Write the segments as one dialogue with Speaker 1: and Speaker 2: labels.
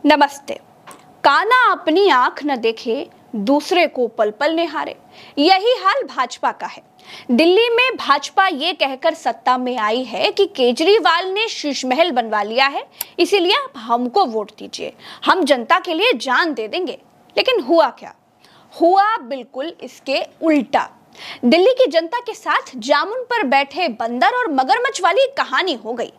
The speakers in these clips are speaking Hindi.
Speaker 1: नमस्ते। काना अपनी आंख न देखे, दूसरे को पल पल निहारे, यही हाल भाजपा का है। दिल्ली में भाजपा ये कहकर सत्ता में आई है कि केजरीवाल ने शीश महल बनवा लिया है, इसीलिए आप हमको वोट दीजिए, हम जनता के लिए जान दे देंगे। लेकिन हुआ क्या? हुआ बिल्कुल इसके उल्टा। दिल्ली की जनता के साथ जामुन पर बैठे बंदर और मगरमच्छ वाली कहानी हो गई।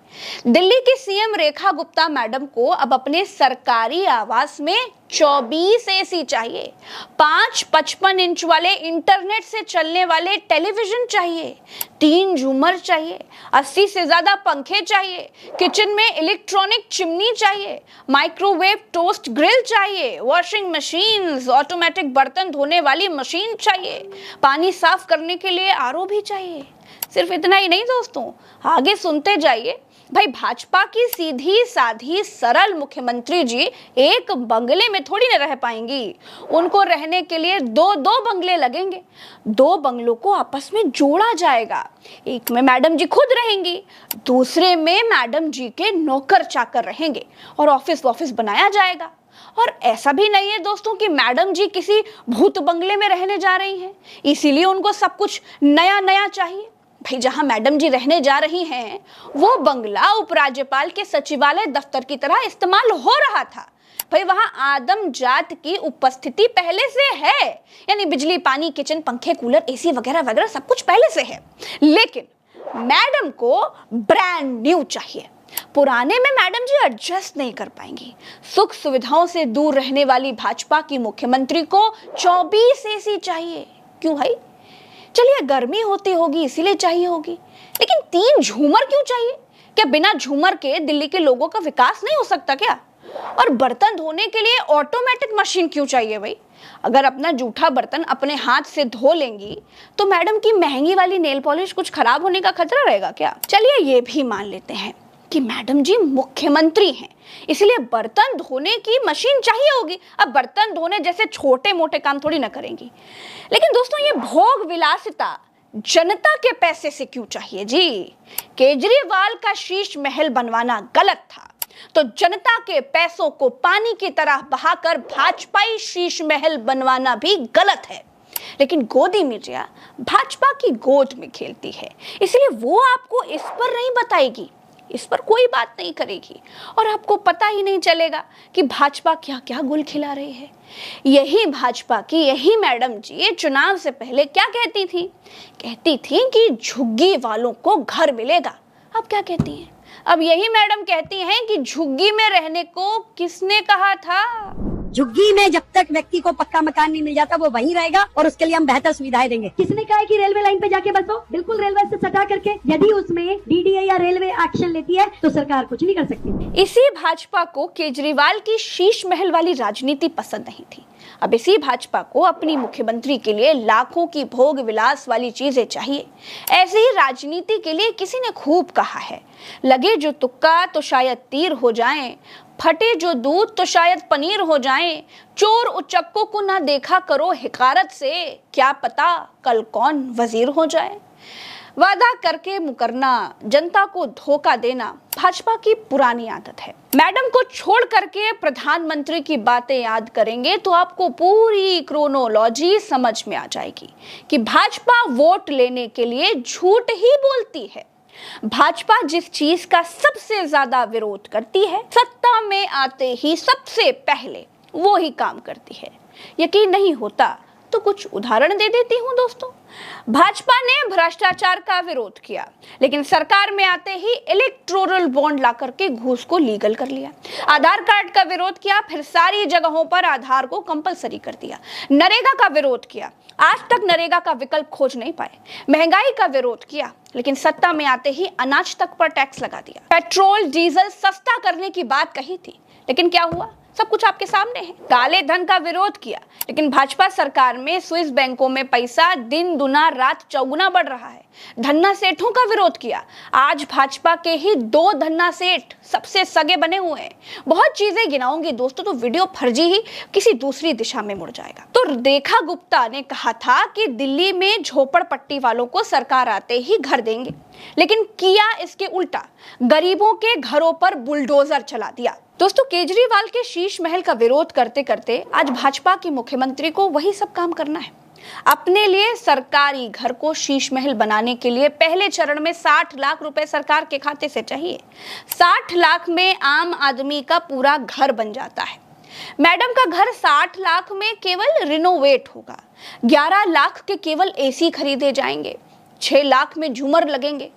Speaker 1: दिल्ली की सीएम रेखा गुप्ता मैडम को अब अपने सरकारी आवास में 24 एसी चाहिए, 5 55 इंच वाले इंटरनेट से चलने वाले टेलीविजन चाहिए, 3 झूमर चाहिए, 80 से ज्यादा पंखे चाहिए, किचन में इलेक्ट्रॉनिक चिमनी चाहिए, माइक्रोवेव टोस्ट ग्रिल चाहिए, वॉशिंग मशीन, ऑटोमेटिक बर्तन धोने वाली मशीन चाहिए, पानी साफ करने के लिए आरओ भी चाहिए। सिर्फ इतना ही नहीं दोस्तों, आगे सुनते जाइए। भाई, भाजपा की सीधी साधी सरल मुख्यमंत्री जी एक बंगले में थोड़ी ना रह पाएंगी। उनको रहने के लिए दो दो बंगले लगेंगे। 2 बंगलों को आपस में जोड़ा जाएगा। एक में मैडम जी खुद रहेंगी, दूसरे में मैडम जी के नौकर चाकर रहेंगे और ऑफिस बनाया जाएगा। और ऐसा भी नहीं है दोस्तों कि मैडम जी किसी भूत बंगले में रहने जा रही हैं, इसीलिए उनको सब कुछ नया नया चाहिए। भाई, जहां मैडम जी रहने जा रही हैं वो बंगला उपराज्यपाल के सचिवालय दफ्तर की तरह इस्तेमाल हो रहा था। भाई, वहां आदम जात की उपस्थिति पहले से है, यानी बिजली, पानी, किचन, पंखे, कूलर, एसी वगैरह वगैरह सब कुछ पहले से है। लेकिन मैडम को ब्रांड न्यू चाहिए। पुराने में मैडम जी एडजस्ट नहीं कर पाएंगी। सुख सुविधाओं से दूर रहने वाली भाजपा की मुख्यमंत्री को 24 एसी चाहिए। क्यों भाई? चलिए, गर्मी होती होगी इसीलिए चाहिए होगी, लेकिन 3 झूमर क्यों चाहिए? क्या बिना झूमर के दिल्ली के लोगों का विकास नहीं हो सकता क्या? और बर्तन धोने के लिए ऑटोमेटिक मशीन क्यों चाहिए भाई? अगर अपना जूठा बर्तन अपने हाथ से धो लेंगी तो मैडम की महंगी वाली नेल पॉलिश कुछ खराब होने का खतरा रहेगा क्या? चलिए, ये भी मान लेते हैं कि मैडम जी मुख्यमंत्री हैं, इसलिए बर्तन धोने की मशीन चाहिए होगी। अब बर्तन धोने जैसे छोटे मोटे काम थोड़ी ना करेंगी। लेकिन दोस्तों, ये भोग विलासिता जनता के पैसे से क्यों चाहिए जी? केजरीवाल का शीश महल बनवाना गलत था, तो जनता के पैसों को पानी की तरह बहाकर भाजपाई शीश महल बनवाना भी गलत है। लेकिन गोदी मीडिया भाजपा की गोद में खेलती है, इसलिए वो आपको इस पर नहीं बताएगी, इस पर कोई बात नहीं करेगी और आपको पता ही नहीं चलेगा कि भाजपा क्या क्या गुल खिला रही है। यही भाजपा की यही मैडम जी चुनाव से पहले क्या कहती थी कि झुग्गी वालों को घर मिलेगा। अब क्या कहती हैं? अब यही मैडम कहती हैं कि झुग्गी में रहने को किसने कहा था?
Speaker 2: झुग्गी में जब तक व्यक्ति को पक्का मकान नहीं मिल जाता वो वहीं रहेगा और उसके लिए हम बेहतर सुविधाएं देंगे।
Speaker 3: किसने कहा है कि रेलवे लाइन पे जाके बसो? बिल्कुल रेलवे से सटा करके। यदि उसमें डीडीए या रेलवे एक्शन लेती है तो सरकार कुछ नहीं कर सकती।
Speaker 1: इसी भाजपा को केजरीवाल की शीश महल वाली राजनीति पसंद नहीं थी। अब इसी भाजपा को अपनी मुख्यमंत्री के लिए लाखों की भोग विलास वाली चीजें चाहिए। ऐसी ही राजनीति के लिए किसी ने खूब कहा है, लगे जो तुक्का तो शायद तीर हो जाए, फटे जो दूध तो शायद पनीर हो जाए, चोर उचक्कों को ना देखा करो हिकारत से, क्या पता कल कौन वजीर हो जाए। वादा करके मुकरना, जनता को धोखा देना भाजपा की पुरानी आदत है। मैडम को छोड़ करके प्रधानमंत्री की बातें याद करेंगे तो आपको पूरी क्रोनोलॉजी समझ में आ जाएगी कि भाजपा वोट लेने के लिए झूठ ही बोलती है। भाजपा जिस चीज का सबसे ज्यादा विरोध करती है, सत्ता में आते ही सबसे पहले वो ही काम करती है। यकीन नहीं होता तो कुछ उदाहरण दे देती हूं दोस्तों। भाजपा ने भ्रष्टाचार का विरोध किया, लेकिन सरकार में आते ही इलेक्टोरल बॉन्ड ला करके घूस को लीगल कर लिया। आधार कार्ड का विरोध किया, फिर सारी जगहों पर आधार को कंपलसरी कर दिया। नरेगा का विरोध किया, आज तक नरेगा का विकल्प खोज नहीं पाए। महंगाई का विरोध किया, लेकिन सत्ता में आते ही अनाज तक पर टैक्स लगा दिया। पेट्रोल डीजल सस्ता करने की बात कही थी, लेकिन क्या हुआ? सब कुछ आपके सामने है। काले धन का विरोध किया, लेकिन भाजपा सरकार में स्विस बैंकों में पैसा दिन दुना रात चौगुना बढ़ रहा है। धन्ना सेठों का विरोध किया, आज भाजपा के ही 2 धन्ना सेठ सबसे सगे बने हुए हैं। बहुत चीजें गिनाऊंगी दोस्तों तो वीडियो फर्जी ही किसी दूसरी दिशा में मुड़ जाएगा। तो रेखा गुप्ता ने कहा था कि दिल्ली में झोपड़पट्टी वालों को सरकार आते ही घर देंगे, लेकिन किया इसके उल्टा, गरीबों के घरों पर बुलडोजर चला दिया। दोस्तों, केजरीवाल के शीश महल का विरोध करते करते आज भाजपा के मुख्यमंत्री को वही सब काम करना है। अपने लिए सरकारी घर को शीश महल बनाने के लिए पहले चरण में 60 लाख रुपए सरकार के खाते से चाहिए। 60 लाख में आम आदमी का पूरा घर बन जाता है। मैडम का घर 60 लाख में केवल रिनोवेट होगा। 11 लाख के केवल एसी खरीदे जाएंगे। 6 लाख में झूमर लगेंगे।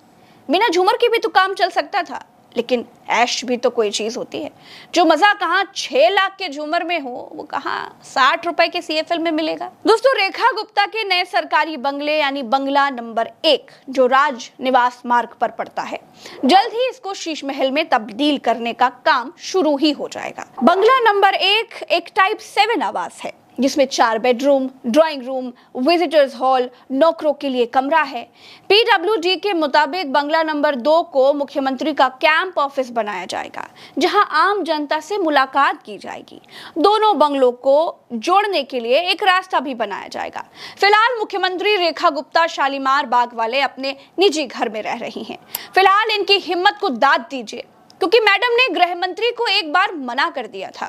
Speaker 1: बिना झूमर के भी तो काम चल सकता था, लेकिन ऐश भी तो कोई चीज होती है। जो मजा कहाँ 6 लाख के झूमर में हो, वो कहाँ 60 रुपए के CFL में मिलेगा। दोस्तों, रेखा गुप्ता के नए सरकारी बंगले यानी बंगला नंबर 1 जो राज निवास मार्ग पर पड़ता है, जल्द ही इसको शीश महल में तब्दील करने का काम शुरू ही हो जाएगा। बंगला नंबर 1 एक टाइप 7 आवास है जिसमें 4 bedroom, drawing room, visitors hall, नौकरों के लिए कमरा है। PWD के मुताबिक बंगला नंबर 2 को मुख्यमंत्री का कैंप ऑफिस बनाया जाएगा, जहां आम जनता से मुलाकात की जाएगी। दोनों बंगलों को जोड़ने के लिए एक रास्ता भी बनाया जाएगा। फिलहाल मुख्यमंत्री रेखा गुप्ता शालीमार बाग वाले अपने निजी घर में रह रही हैं। फिलहाल इनकी हिम्मत को दाद दीजिए, क्योंकि मैडम ने गृह मंत्री को एक बार मना कर दिया था।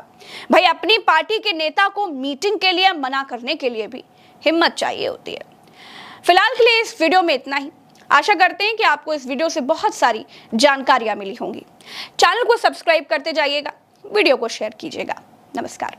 Speaker 1: भाई, अपनी पार्टी के नेता को मीटिंग के लिए मना करने के लिए भी हिम्मत चाहिए होती है। फिलहाल के लिए इस वीडियो में इतना ही। आशा करते हैं कि आपको इस वीडियो से बहुत सारी जानकारियां मिली होंगी। चैनल को सब्सक्राइब करते जाइएगा, वीडियो को शेयर कीजिएगा। नमस्कार।